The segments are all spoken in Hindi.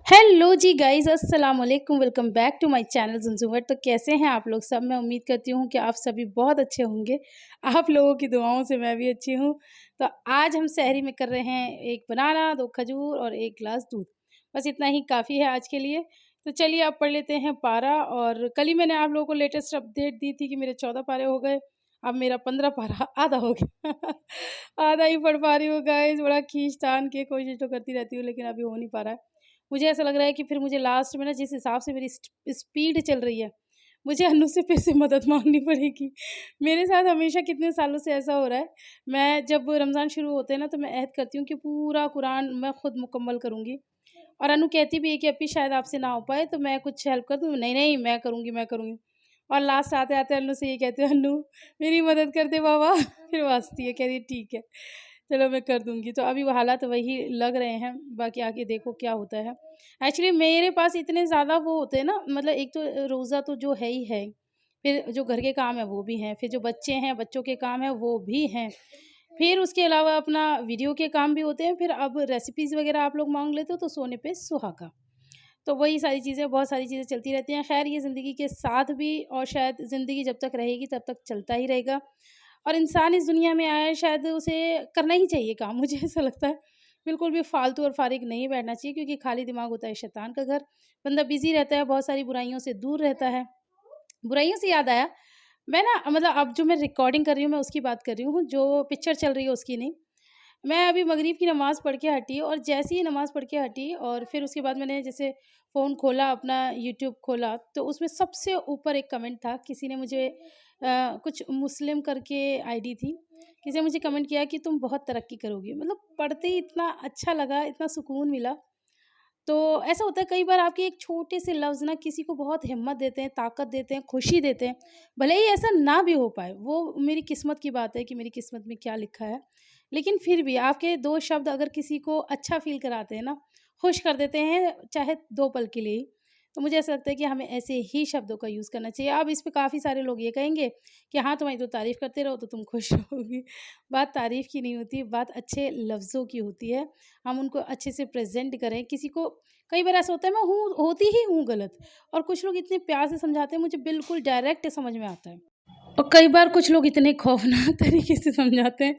हेलो जी गाइस, अस्सलाम वालेकुम। Welcome back to my channel Zumzumar. तो कैसे हैं आप लोग सब? मैं उम्मीद करती हूँ कि आप सभी बहुत अच्छे होंगे। आप लोगों की दुआओं से मैं भी अच्छी हूँ। तो आज हम सहरी में कर रहे हैं 1 बनाना, 2 खजूर और 1 ग्लास दूध। बस इतना ही काफ़ी है आज के लिए। तो चलिए अब पढ़ लेते हैं पारा। और कल ही मैंने आप लोगों को लेटेस्ट अपडेट दी थी कि मेरे 14 पारे हो गए। अब मेरा 15 पारा आधा हो गया। आधा ही पढ़ पा रही हूँ गाइस। बड़ा खींच-तान के कोशिश तो करती रहती हूँ, लेकिन अभी हो नहीं पा रहा है। मुझे ऐसा लग रहा है कि फिर मुझे लास्ट में ना, जिस हिसाब से मेरी स्पीड चल रही है, मुझे अन्नू से फिर से मदद माँगनी पड़ेगी। मेरे साथ हमेशा कितने सालों से ऐसा हो रहा है। मैं जब रमज़ान शुरू होते हैं ना, तो मैं अहद करती हूँ कि पूरा कुरान मैं खुद मुकम्मल करूँगी। और अनु कहती भी है कि अप्पी शायद आपसे ना हो पाए, तो मैं कुछ हेल्प कर दूँ? नहीं, नहीं, मैं करूँगी, मैं करूँगी। और लास्ट आते-आते अनु से ये कहती हूँ, "अन्नू मेरी मदद कर दे बाबा।" फिर वो हँसती है, कह रही है ठीक है, चलो मैं कर दूँगी। तो अभी वो हालात वही लग रहे हैं, बाकी आगे देखो क्या होता है। एक्चुअली मेरे पास इतने ज़्यादा वो होते हैं ना, मतलब एक तो रोज़ा तो जो है ही है, फिर जो घर के काम हैं वो भी हैं, फिर जो बच्चे हैं, बच्चों के काम हैं वो भी हैं। फिर उसके अलावा अपना वीडियो के काम भी होते हैं, फिर अब रेसिपीज़ वग़ैरह आप लोग माँग लेते हो तो सोने पे सुहागा। तो वही सारी चीज़ें, बहुत सारी चीज़ें चलती रहती हैं। ख़ैर ये ज़िंदगी के साथ भी, और शायद ज़िंदगी जब तक रहेगी तब तक चलता ही रहेगा। और इंसान इस दुनिया में आया है, शायद उसे करना ही चाहिए काम, मुझे ऐसा लगता है। बिल्कुल भी फ़ालतू और फ़ारिग नहीं बैठना चाहिए, क्योंकि खाली दिमाग होता है शैतान का घर। बंदा बिज़ी रहता है, बहुत सारी बुराइयों से दूर रहता है। बुराइयों से याद आया, मैं ना मतलब अब जो मैं रिकॉर्डिंग कर रही हूँ मैं उसकी बात कर रही हूँ, जो पिक्चर चल रही है उसकी नहीं। मैं अभी मगरिब की नमाज़ पढ़ के हटी, और जैसे ही नमाज़ पढ़ के हटी और फिर उसके बाद मैंने जैसे फ़ोन खोला, अपना यूट्यूब खोला, तो उसमें सबसे ऊपर एक कमेंट था। किसी ने मुझे कुछ मुस्लिम करके आईडी थी, किसी ने मुझे कमेंट किया कि तुम बहुत तरक्की करोगी। मतलब पढ़ते ही इतना अच्छा लगा, इतना सुकून मिला। तो ऐसा होता है कई बार, आपके एक छोटे से लफ्ज़ ना किसी को बहुत हिम्मत देते हैं, ताकत देते हैं, खुशी देते हैं। भले ही ऐसा ना भी हो पाए, वो मेरी किस्मत की बात है कि मेरी किस्मत में क्या लिखा है। लेकिन फिर भी आपके 2 शब्द अगर किसी को अच्छा फ़ील कराते हैं ना, खुश कर देते हैं, चाहे 2 पल के लिए ही, तो मुझे ऐसा लगता है कि हमें ऐसे ही शब्दों का यूज़ करना चाहिए। अब इस पे काफ़ी सारे लोग ये कहेंगे कि हाँ, तुम्हारी तो तारीफ़ करते रहो तो तुम खुश रहोगी। बात तारीफ़ की नहीं होती, बात अच्छे लफ्ज़ों की होती है। हम उनको अच्छे से प्रेज़ेंट करें। किसी को कई बार ऐसा होता है, मैं हूँ होती ही हूँ गलत, और कुछ लोग इतने प्यार से समझाते हैं, मुझे बिल्कुल डायरेक्ट समझ में आता है। और कई बार कुछ लोग इतने खौफ़नाक तरीके से समझाते हैं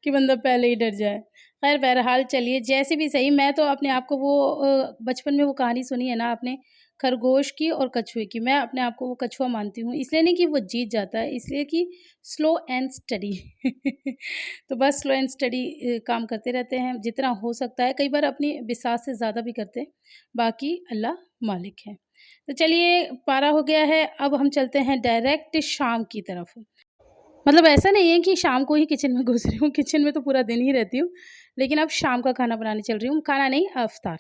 कि बंदा पहले ही डर जाए। ख़ैर बहरहाल चलिए, जैसे भी सही, मैं तो अपने आप को वो बचपन में वो कहानी सुनी है ना आपने, खरगोश की और कछुए की, मैं अपने आप को वो कछुआ मानती हूँ। इसलिए नहीं कि वो जीत जाता है, इसलिए कि स्लो एंड स्टडी। तो बस स्लो एंड स्टडी काम करते रहते हैं, जितना हो सकता है। कई बार अपनी बिसात से ज़्यादा भी करते हैं, बाकी अल्लाह मालिक है। तो चलिए पारा हो गया है, अब हम चलते हैं डायरेक्ट शाम की तरफ। मतलब ऐसा नहीं है कि शाम को ही किचन में घुस रही हूँ, किचन में तो पूरा दिन ही रहती हूँ, लेकिन अब शाम का खाना बनाने चल रही हूँ, खाना नहीं इफ्तार।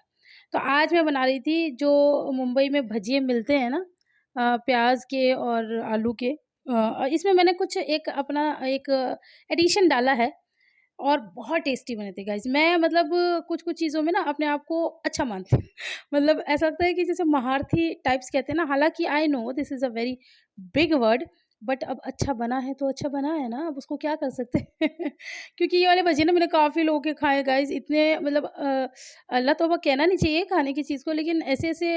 तो आज मैं बना रही थी जो मुंबई में भजिए मिलते हैं ना, प्याज़ के और आलू के। इसमें मैंने कुछ एक अपना एक एडिशन डाला है, और बहुत टेस्टी बने थे गाइज़। मैं मतलब कुछ-कुछ चीज़ों में ना अपने आप को अच्छा मानती हूँ। मतलब ऐसा लगता है कि जैसे महारथी टाइप्स कहते हैं ना, हालाँकि I know this is a very big word, but अब अच्छा बना है तो अच्छा बना है ना, अब उसको क्या कर सकते हैं। क्योंकि ये वाले भजिए ना मैंने काफ़ी लोगों के खाए गाइज़, इतने मतलब अल्लाह तौबा कहना नहीं चाहिए खाने की चीज़ को, लेकिन ऐसे-ऐसे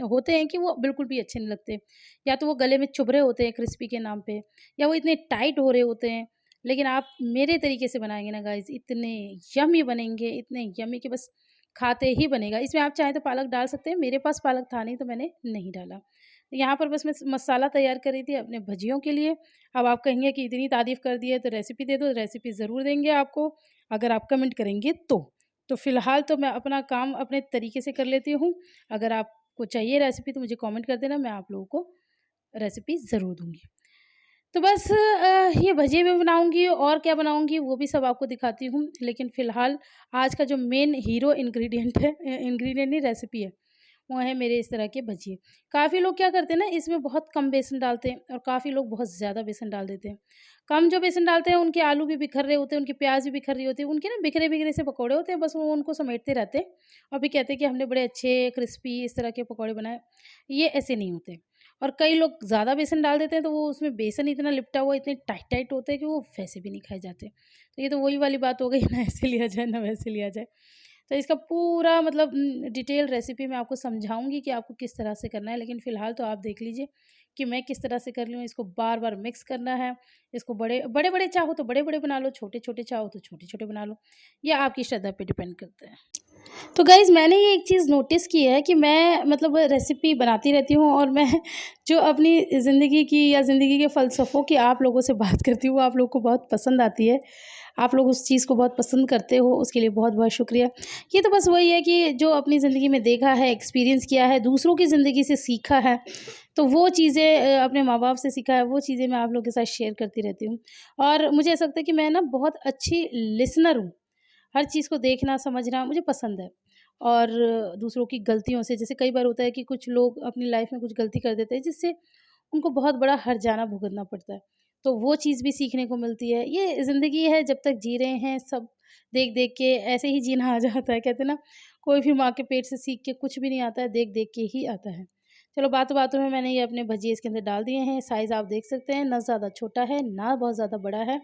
होते हैं कि वो बिल्कुल भी अच्छे नहीं लगते। या तो वो गले में चुभ रहे होते हैं क्रिस्पी के नाम पे, या वो इतने टाइट हो रहे होते हैं। लेकिन आप मेरे तरीके से बनाएँगे ना गाइज़, इतने यम्मी बनेंगे, इतने यम्मी कि बस खाते ही बनेगा। इसमें आप चाहें तो पालक डाल सकते हैं, मेरे पास पालक था नहीं तो मैंने नहीं डाला। यहाँ पर बस मैं मसाला तैयार कर रही थी अपने भजियों के लिए। अब आप कहेंगे कि इतनी तारीफ़ कर दी है तो रेसिपी दे दो, रेसिपी ज़रूर देंगे आपको, अगर आप कमेंट करेंगे तो। तो फ़िलहाल तो मैं अपना काम अपने तरीके से कर लेती हूँ। अगर आपको चाहिए रेसिपी तो मुझे कमेंट कर देना, मैं आप लोगों को रेसिपी ज़रूर दूँगी। तो बस ये भजिए भी बनाऊँगी, और क्या बनाऊँगी वो भी सब आपको दिखाती हूँ। लेकिन फ़िलहाल आज का जो मेन हीरो इंग्रीडिएंट है, इंग्रीडिएंट नहीं रेसिपी है, वो है मेरे इस तरह के भजिए। काफ़ी लोग क्या करते हैं ना, इसमें बहुत कम बेसन डालते हैं, और काफ़ी लोग बहुत ज़्यादा बेसन डाल देते हैं। कम जो बेसन डालते हैं उनके आलू भी बिखर रहे होते हैं, उनकी प्याज़ भी बिखर रही होती है, उनके ना बिखरे-बिखरे से पकौड़े होते हैं, बस वो उनको समेटते रहते हैं और फिर कहते हैं कि हमने बड़े अच्छे क्रिस्पी इस तरह के पकौड़े बनाए। ये ऐसे नहीं होते। और कई लोग ज़्यादा बेसन डाल देते हैं, तो वो उसमें बेसन इतना लिपटा हुआ, इतने टाइट-टाइट होते हैं कि वो वैसे भी नहीं खाए जाते। तो ये तो वही वाली बात हो गई, ना ऐसे लिया जाए, ना वैसे लिया जाए। तो इसका पूरा मतलब डिटेल रेसिपी मैं आपको समझाऊँगी कि आपको किस तरह से करना है। लेकिन फ़िलहाल तो आप देख लीजिए कि मैं किस तरह से कर रही हूँ। इसको बार-बार मिक्स करना है। इसको बड़े-बड़े चाहो तो बड़े-बड़े बना लो, छोटे-छोटे चाहो तो छोटे-छोटे बना लो। ये आपकी श्रद्धा पे डिपेंड करता है। तो गाइज़ मैंने ये एक चीज़ नोटिस की है कि मैं मतलब रेसिपी बनाती रहती हूँ और मैं जो अपनी ज़िंदगी की या ज़िंदगी के फ़लसफ़ों की आप लोगों से बात करती हूँ, वो आप लोगों को बहुत पसंद आती है। आप लोग उस चीज़ को बहुत पसंद करते हो, उसके लिए बहुत-बहुत शुक्रिया। ये तो बस वही है कि जो अपनी ज़िंदगी में देखा है, एक्सपीरियंस किया है, दूसरों की ज़िंदगी से सीखा है, तो वो चीज़ें अपने माँ-बाप से सीखा है, वो चीज़ें मैं आप लोगों के साथ शेयर करती रहती हूँ। और मुझे ऐसा लगता है कि मैं ना बहुत अच्छी लिसनर हूँ। हर चीज़ को देखना, समझना मुझे पसंद है। और दूसरों की गलतियों से जैसे कई बार होता है कि कुछ लोग अपनी लाइफ़ में कुछ गलती कर देते हैं जिससे उनको बहुत बड़ा हर्जाना भुगतना पड़ता है। तो वो चीज़ भी सीखने को मिलती है। ये ज़िंदगी है, जब तक जी रहे हैं सब देख-देख के ऐसे ही जीना आ जाता है। कहते हैं ना, कोई भी माँ के पेट से सीख के कुछ भी नहीं आता है, देख-देख के ही आता है। चलो बातों-बातों में मैंने ये अपने भजिए इसके अंदर डाल दिए हैं। साइज़ आप देख सकते हैं, ना ज़्यादा छोटा है, ना बहुत ज़्यादा बड़ा है।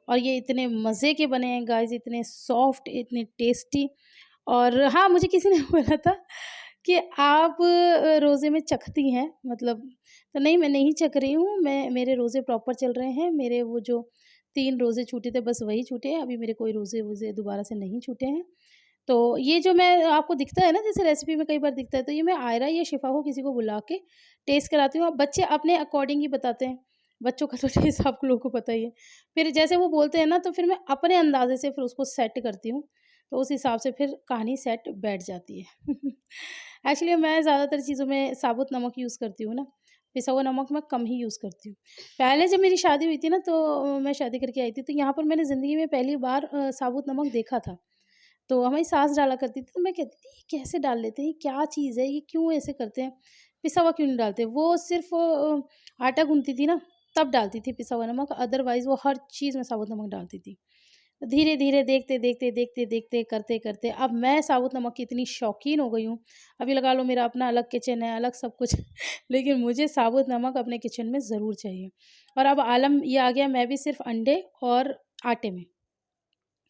और ये इतने मज़े के बने हैं गाइज़, इतने सॉफ्ट, इतने टेस्टी। और हाँ, मुझे किसी ने बोला था कि आप रोज़े में चखती हैं मतलब, तो नहीं मैं नहीं चख रही हूँ, मेरे रोज़े प्रॉपर चल रहे हैं। मेरे वो जो 3 रोज़े छूटे थे बस वही छूटे हैं, अभी मेरे कोई रोज़े-वोज़े दोबारा से नहीं छूटे हैं। तो ये जो मैं आपको दिखता है ना जैसे रेसिपी में कई बार दिखता है, तो ये मैं आयरा या शिफ़ा को किसी को बुला के टेस्ट कराती हूँ। अब बच्चे अपने अकॉर्डिंग ही बताते हैं, बच्चों का तो टेस्ट आप लोगों को पता ही है। फिर जैसे वो बोलते हैं ना तो फिर मैं अपने अंदाज़े से फिर उसको सेट करती हूँ, तो उस हिसाब से फिर कहानी सेट बैठ जाती है। एक्चुअली मैं ज़्यादातर चीज़ों में साबुत नमक यूज़ करती हूँ ना, पिसा हुआ नमक मैं कम ही यूज़ करती हूँ। पहले जब मेरी शादी हुई थी ना तो मैं शादी करके आई थी, तो यहाँ पर मैंने ज़िंदगी में पहली बार साबुत नमक देखा था। तो हमारी सास डाला करती थी, तो मैं कहती थी, "ये कैसे डाल लेते हैं? ये क्या चीज़ है? ये क्यों ऐसे करते हैं? पिसा हुआ क्यों नहीं डालते?" वो सिर्फ़ आटा गूँथती थी ना, तब डालती थी पिसा हुआ नमक, अदरवाइज़ वो हर चीज़ में साबुत नमक डालती थी। धीरे-धीरे, देखते, करते-करते अब मैं साबुत नमक की इतनी शौकीन हो गई हूँ। अभी लगा लो मेरा अपना अलग किचन है, अलग सब कुछ लेकिन मुझे साबुत नमक अपने किचन में ज़रूर चाहिए। और अब आलम ये आ गया, मैं भी सिर्फ़ अंडे और आटे में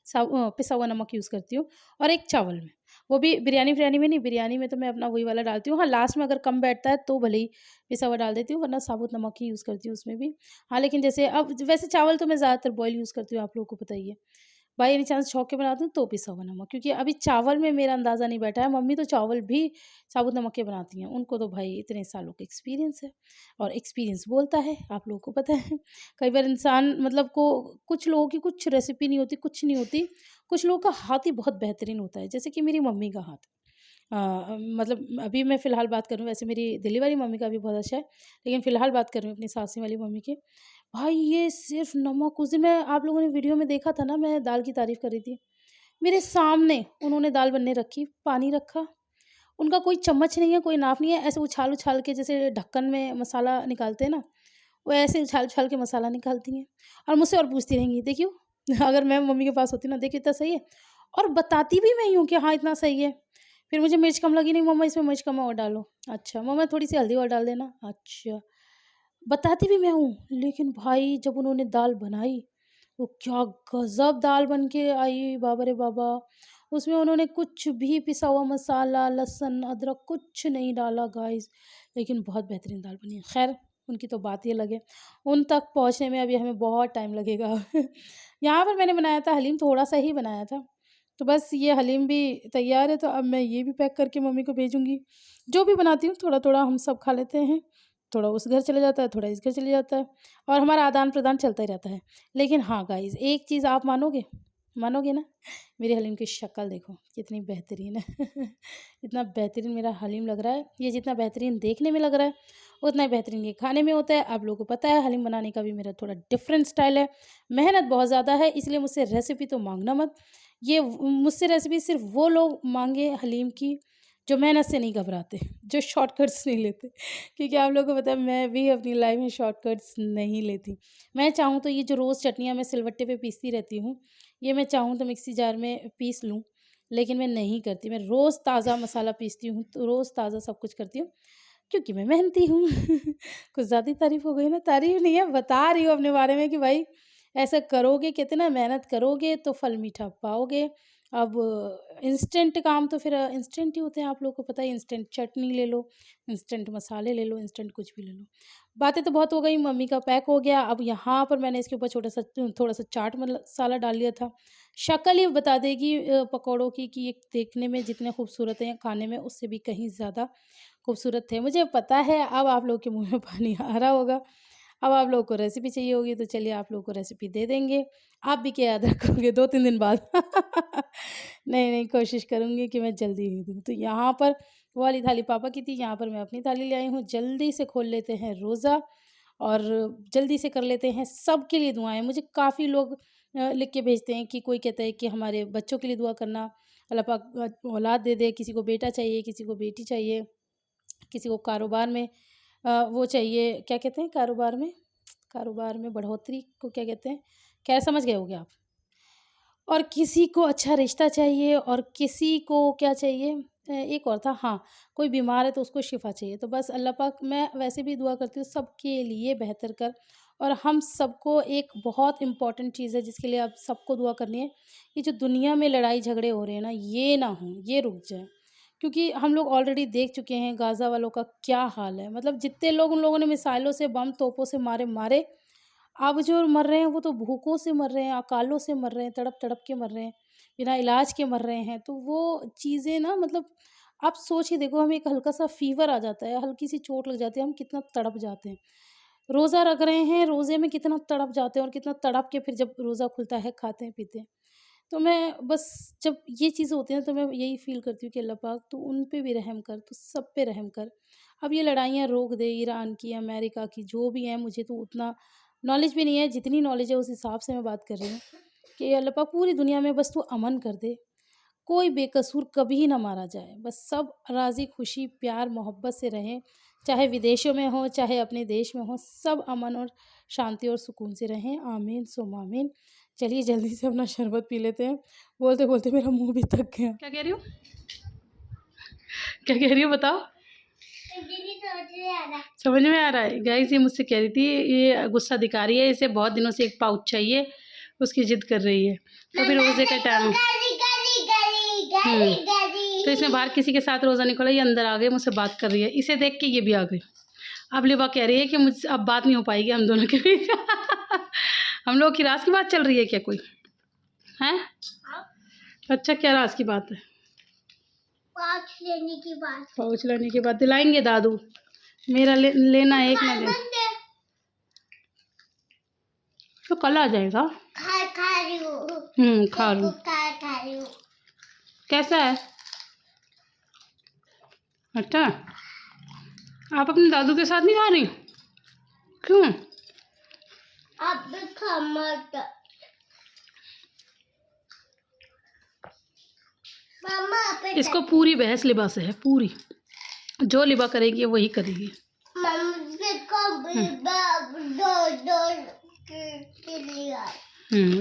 पिसा हुआ नमक यूज़ करती हूँ और एक चावल में। वो भी बिरयानी-विरयानी में नहीं, बिरयानी में तो मैं अपना वही वाला डालती हूँ। हाँ, लास्ट में अगर कम बैठता है तो भले ही पिसा हुआ डाल देती हूँ, वरना साबुत नमक ही यूज़ करती हूँ उसमें भी। हाँ, लेकिन जैसे अब वैसे चावल तो मैं ज़्यादातर बॉयल यूज़ करती हूँ, आप लोगों को पता ही है। बाई एनी चांस छौंक के बनाती हूँ तो पिसा हुआ नमक, क्योंकि अभी चावल में मेरा अंदाज़ा नहीं बैठा है। मम्मी तो चावल भी साबुत नमक के बनाती हैं, उनको तो भाई इतने सालों का एक्सपीरियंस है और एक्सपीरियंस बोलता है, आप लोगों को पता है। कई बार इंसान मतलब को कुछ लोगों की कुछ रेसिपी नहीं होती, कुछ नहीं होती, कुछ लोगों का हाथ ही बहुत बेहतरीन होता है, जैसे कि मेरी मम्मी का हाथ। मतलब अभी मैं फ़िलहाल बात करूँ, वैसे मेरी दिल्ली वाली मम्मी का भी बहुत अच्छा है, लेकिन फ़िलहाल बात कर रही हूँ अपनी सासनी वाली मम्मी की। भाई ये सिर्फ़ नमक, उस दिन मैं आप लोगों ने वीडियो में देखा था ना, मैं दाल की तारीफ़ कर रही थी। मेरे सामने उन्होंने दाल बनने रखी, पानी रखा, उनका कोई चम्मच नहीं है, कोई नाप नहीं है, ऐसे उछाल-उछाल के जैसे ढक्कन में मसाला निकालते हैं ना, वो ऐसे उछाल-उछाल के मसाला निकालती हैं और मुझसे और पूछती रहेंगी, "देखियो" अगर मैं मम्मी के पास होती ना, "देखिए इतना सही है?" और बताती भी मैं ही हूँ कि हाँ, इतना सही है। फिर मुझे मिर्च कम लगी, "नहीं मम्मा इसमें मिर्च कम है और डालो।" "अच्छा, मम्मा थोड़ी-सी हल्दी और डाल देना।" "अच्छा।" बताती भी मैं हूँ, लेकिन भाई जब उन्होंने दाल बनाई, वो क्या गज़ब दाल बन के आई, बाबा रे बाबा! उसमें उन्होंने कुछ भी पिसा हुआ मसाला, लहसुन, अदरक कुछ नहीं डाला गाइस, लेकिन बहुत बेहतरीन दाल बनी है। ख़ैर, उनकी तो बात ही अलग है, उन तक पहुँचने में अभी हमें बहुत टाइम लगेगा। यहाँ पर मैंने बनाया था हलीम, थोड़ा-सा ही बनाया था, तो बस ये हलीम भी तैयार है, तो अब मैं ये भी पैक करके मम्मी को भेजूँगी। जो भी बनाती हूँ, थोड़ा-थोड़ा हम सब खा लेते हैं। थोड़ा उस घर चला जाता है, थोड़ा इस घर चले जाता है और हमारा आदान-प्रदान चलता ही रहता है। लेकिन हाँ गाइज़, एक चीज़ आप मानोगे? मानोगे ना? मेरे हलीम की शक्ल देखो, कितनी बेहतरीन है। इतना बेहतरीन मेरा हलीम लग रहा है, ये जितना बेहतरीन देखने में लग रहा है, उतना ही बेहतरीन ये खाने में होता है। आप लोगों को पता है हलीम बनाने का भी मेरा थोड़ा डिफरेंट स्टाइल है। मेहनत बहुत ज़्यादा है, इसलिए मुझसे रेसिपी तो माँगना मत। ये मुझसे रेसिपी सिर्फ़ वो लोग माँगे हलीम की, जो मेहनत से नहीं घबराते, जो शॉर्टकट्स नहीं लेते। क्योंकि आप लोगों को पता है मैं भी अपनी लाइफ में शॉर्टकट्स नहीं लेती। मैं चाहूँ तो ये जो रोज़ चटनियाँ मैं सिलबट्टे पे पीसती रहती हूँ, ये मैं चाहूँ तो मिक्सी जार में पीस लूँ, लेकिन मैं नहीं करती। मैं रोज़ ताज़ा मसाला पीसती हूँ, तो रोज़ ताज़ा सब कुछ करती हूँ, क्योंकि मैं मेहनती हूँ। कुछ ज़्यादा ही तारीफ़ हो गई ना? तारीफ़ नहीं है, बता रही हूँ अपने बारे में कि भाई ऐसा करोगे, कितना मेहनत करोगे तो फल मीठा पाओगे। अब इंस्टेंट काम तो फिर इंस्टेंट ही होते हैं, आप लोगों को पता है। इंस्टेंट चटनी ले लो, इंस्टेंट मसाले ले लो, इंस्टेंट कुछ भी ले लो। बातें तो बहुत हो गई, मम्मी का पैक हो गया। अब यहाँ पर मैंने इसके ऊपर थोड़ा सा चाट मसाला डाल लिया था। शक्ल ही बता देगी पकौड़ों की कि ये देखने में जितने खूबसूरत हैं, खाने में उससे भी कहीं ज़्यादा खूबसूरत थे। मुझे पता है अब आप लोगों के मुँह में पानी आ रहा होगा। अब आप लोगों को रेसिपी चाहिए होगी, तो चलिए आप लोगों को रेसिपी दे देंगे। आप भी क्या याद रखोगे 2-3 दिन बाद? नहीं, कोशिश करूँगी कि मैं जल्दी ही दूँ। तो यहाँ पर वो वाली थाली पापा की थी, यहाँ पर मैं अपनी थाली ले आई हूँ। जल्दी से खोल लेते हैं रोज़ा और जल्दी से कर लेते हैं सबके लिए दुआएँ। मुझे काफ़ी लोग लिख के भेजते हैं कि कोई कहता है कि हमारे बच्चों के लिए दुआ करना, अल्लाह पाक औलाद दे दे, किसी को बेटा चाहिए, किसी को बेटी चाहिए, किसी को कारोबार में वो चाहिए, क्या कहते हैं कारोबार में बढ़ोतरी को क्या कहते हैं? ख़ैर समझ गए होंगे आप। और किसी को अच्छा रिश्ता चाहिए और किसी को क्या चाहिए एक और था, हाँ, कोई बीमार है तो उसको शिफ़ा चाहिए। तो बस अल्लाह पाक, मैं वैसे भी दुआ करती हूँ सबके लिए बेहतर कर। और हम सबको एक बहुत इम्पोर्टेंट चीज़ है जिसके लिए आप सबको दुआ करनी है, ये जो दुनिया में लड़ाई झगड़े हो रहे हैं ना, ये ना हों, ये रुक जाएँ। क्योंकि हम लोग ऑलरेडी देख चुके हैं गाज़ा वालों का क्या हाल है। मतलब जितने लोग उन लोगों ने मिसाइलों से, बम, तोपों से मारे, अब जो मर रहे हैं वो तो भूखों से मर रहे हैं, अकालों से मर रहे हैं, तड़प-तड़प के मर रहे हैं, बिना इलाज के मर रहे हैं। तो वो चीज़ें ना, मतलब आप सोच के देखो, हमें एक हल्का-सा फ़ीवर आ जाता है, हल्की-सी चोट लग जाती है, हम कितना तड़प जाते हैं। रोज़ा रख रहे हैं, रोज़े में कितना तड़प जाते हैं और कितना तड़प के फिर जब रोज़ा खुलता है, खाते हैं, पीते हैं। तो मैं बस, जब ये चीज़ें होती हैं तो मैं यही फ़ील करती हूँ कि अल्लाह पाक तू उन पे भी रहम कर, तू सब पे रहम कर। अब ये लड़ाइयाँ रोक दे, ईरान की, अमेरिका की, जो भी हैं, मुझे तो उतना नॉलेज भी नहीं है, जितनी नॉलेज है उस हिसाब से मैं बात कर रही हूँ कि अल्लाह पाक पूरी दुनिया में बस तू अमन कर दे। कोई बेकसूर कभी ना मारा जाए, बस सब राज़ी खुशी प्यार मोहब्बत से रहें, चाहे विदेशों में हो चाहे अपने देश में हो, सब अमन और शांति और सुकून से रहें। आमीन सुम्मा आमीन। चलिए जल्दी से अपना शरबत पी लेते हैं। बोलते बोलते मेरा मुंह भी थक गया। क्या कह रही हो, क्या कह रही हो बताओ? समझ में आ रहा है गाइस, ये मुझसे कह रही थी, ये गुस्सा दिखा रही है, इसे बहुत दिनों से एक पाउच चाहिए, उसकी जिद कर रही है। तो फिर रोज़े का टाइम, तो इसने बाहर किसी के साथ रोज़ा नहीं खोला, ये अंदर आ गई, मुझसे बात कर रही है, इसे देख के ये भी आ गई। अब लिबा कह रही है कि मुझसे अब बात नहीं हो पाएगी हम दोनों के बीच। हम लोग की राज की बात चल रही है क्या कोई है? अच्छा, क्या राज की बात है? पाउच लेने की बात दिलाएंगे दादू, मेरा लेना एक ना दे तो कल आ जाएगा। खा रही हूँ। कैसा है? अच्छा, आप अपने दादू के साथ नहीं खा रही? क्यों? अब खा मत मामा। इसको पूरी बहस लिबा से है, पूरी, जो लिबा करेगी वही करेगी।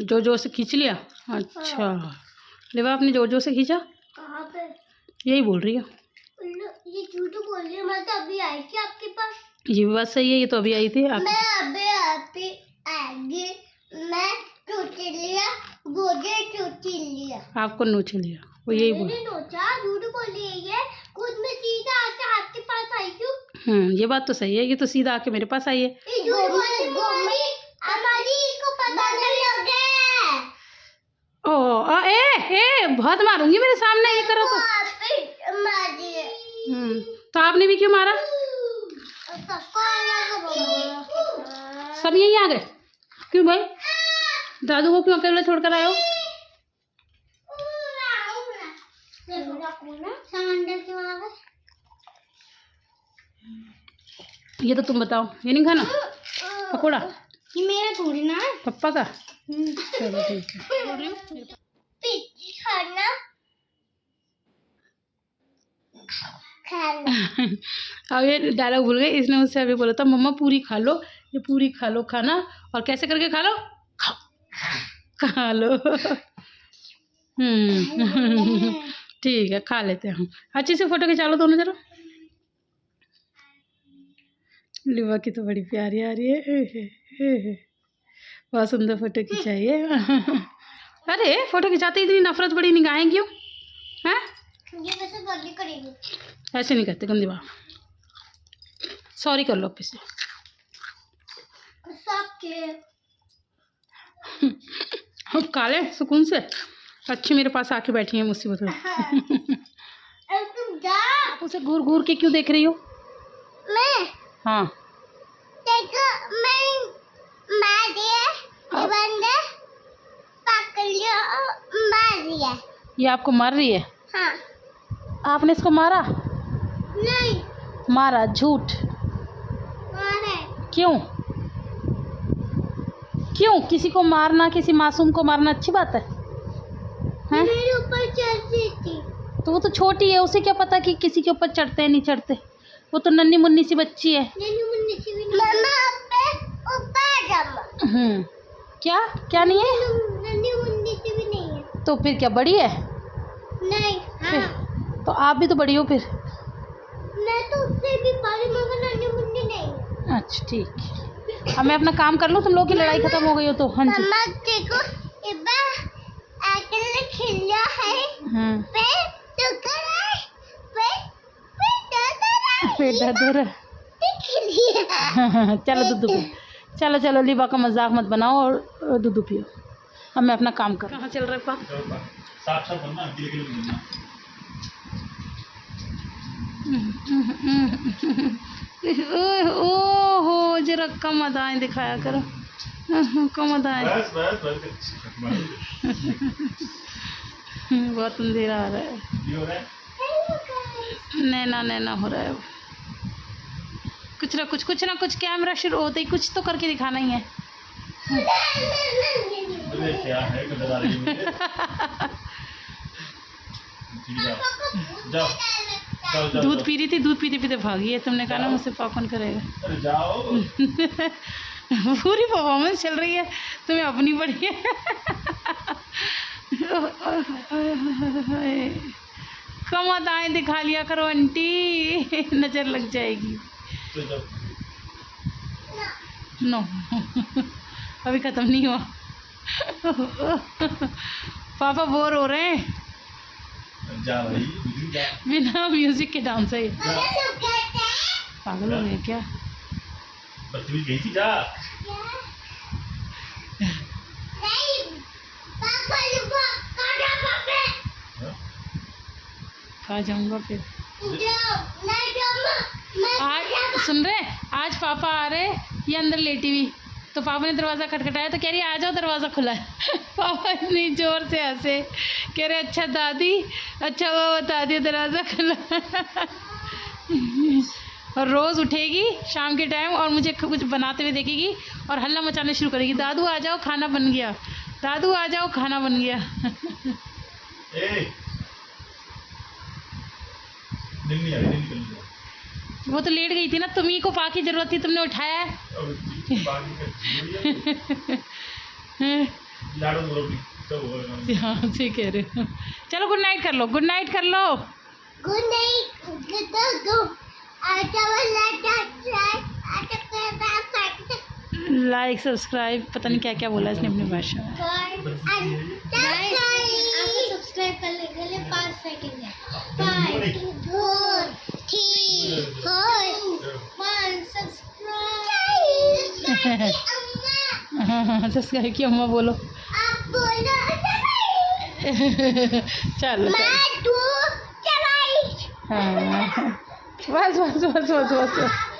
जो से खींच लिया। अच्छा, लिबा आपने जो से खींचा? कहाँ पे? यही बोल रही है, ये झूठ बोल रही है। मैं तो अभी आई थी आपके पास। ये भी बात सही है, ये तो अभी आई थी। मैं अभी मैं चूट लिया, आपको नोच लिया, वो यही बोल। झूठ बोल रही है ये, खुद में सीधा आके आपके पास आई क्यों? ये बात तो सही है, ये तो सीधा आके मेरे पास आई है। इसको पता नहीं हो गया। ओ ए बहुत मारूंगी मेरे सामने ये करो तो। तो आपने भी क्यों मारा? सब यही आ गए क्यों भाई? दादू को क्यों अकेले छोड़कर आए हो? ये तो तुम बताओ, ये नहीं खाना पकोड़ा? ये मेरा थोड़ी ना, पप्पा का। चलो ठीक है। अब ये डायलॉग भूल गए, इसने मुझसे अभी बोला था मम्मा पूरी खा लो, ये पूरी खा लो खाना, और कैसे करके खा लो, खा लो। ठीक है, खा लेते हैं हम। अच्छे से फोटो खिंचा लो दोनों जरा। लिवा की तो बड़ी प्यारी आ रही है, बहुत सुंदर फोटो खिंचाई है। अरे फोटो खिंचाते इतनी नफरत बड़ी निगाहें क्यों हैं? ये वैसे गंदी करेगी। ऐसे नहीं करते, गंदी बात। सॉरी कर लो फिर से। काले सुकून से अच्छी मेरे पास आके बैठी है मुसीबत में। तुम जा। आप उसे घूर घूर के क्यों देख रही हो? मैं हाँ देखो मार दिया बंदे पकड़ लियो मार दिया। ये आपको मार रही है? हाँ। आपने इसको मारा? नहीं मारा, झूठ। मारे। क्यों क्यों? किसी को मारना, किसी मासूम को मारना अच्छी बात है? हैं? मेरे ऊपर चढ़ती थी। तो वो तो छोटी है, उसे क्या पता कि किसी के ऊपर चढ़ते हैं नहीं चढ़ते। वो तो नन्ही मुन्नी सी बच्ची है। नन्ही मुन्नी सी भी नहीं। मम्मा ऊपर जाओ। क्या क्या नहीं है? नन्ही मुन्नी सी भी नहीं है। तो फिर क्या बड़ी है? नहीं। हाँ। तो आप भी तो बड़ी हो फिर। मैं तो उससे भी बड़ी मगर नन्ही मुन्नी नहीं है। अच्छा ठीक। अब मैं अपना काम कर लूँ, तुम लोगों की लड़ाई खत्म हो गई हो तो। हाँ जी। मम्मा देखो इब्बा आके खिला है। पे तो कर है। पे दर्द हो रहा है। चलो दूध पियो। चलो चलो लिबा का मजाक मत बनाओ और दूध पियो। अब मैं अपना काम कर। कहाँ चल रहा है पापा? ओहो जरा कम अदाएं दिखाया करो, कम अदाएं। बहुत अंधेरा आ रहा है। नैना नैना हो रहा है। कुछ ना कुछ कैमरा शुरू होते ही कुछ तो करके दिखाना ही है। क्या है दूध पी रही थी, दूध पीते पीते भागी है। तुमने कहा ना मुझसे पॉपकॉर्न करेगा। जाओ। पूरी परफॉर्मेंस चल रही है, तुम्हें अपनी बड़ी है। कम अदाएं दिखा लिया करो आंटी, नजर लग जाएगी। नो अभी खत्म नहीं हुआ। पापा बोर हो रहे हैं। जा भाई, जा। बिना म्यूजिक के डांस है। पागल हो गए क्या? बच्ची गई थी जा। कहाँ जाऊंगा फिर? आज सुन रहे, आज पापा आ रहे, ये अंदर लेटी हुई, तो पापा ने दरवाज़ा खटखटाया तो कह रही आ जाओ, दरवाज़ा खुला है। पापा इतनी जोर से हंसे, कह रहे अच्छा दादी, अच्छा वो बता दिया दरवाज़ा खुला। और रोज़ उठेगी शाम के टाइम और मुझे कुछ बनाते हुए देखेगी और हल्ला मचाना शुरू करेगी, दादू आ जाओ खाना बन गया, दादू आ जाओ खाना बन गया। वो तो लेट गई थी ना, तुम्ही को पा की जरूरत थी, तुमने उठाया है। हाँ ठीक कह रहे हो। चलो गुड नाइट कर लो, गुड नाइट कर लो। Good night. लाइक सब्सक्राइब पता नहीं क्या क्या बोला इसने अपनी भाषा में। सब्सक्राइब कर ले 5 सेकंड है। 5 4 3 4 1 सब्सक्राइब। सब्सक्राइब की अम्मा बोलो। आप बोलो। चलो मैं 2 चलाई। हाँ बस बस बस बस बस।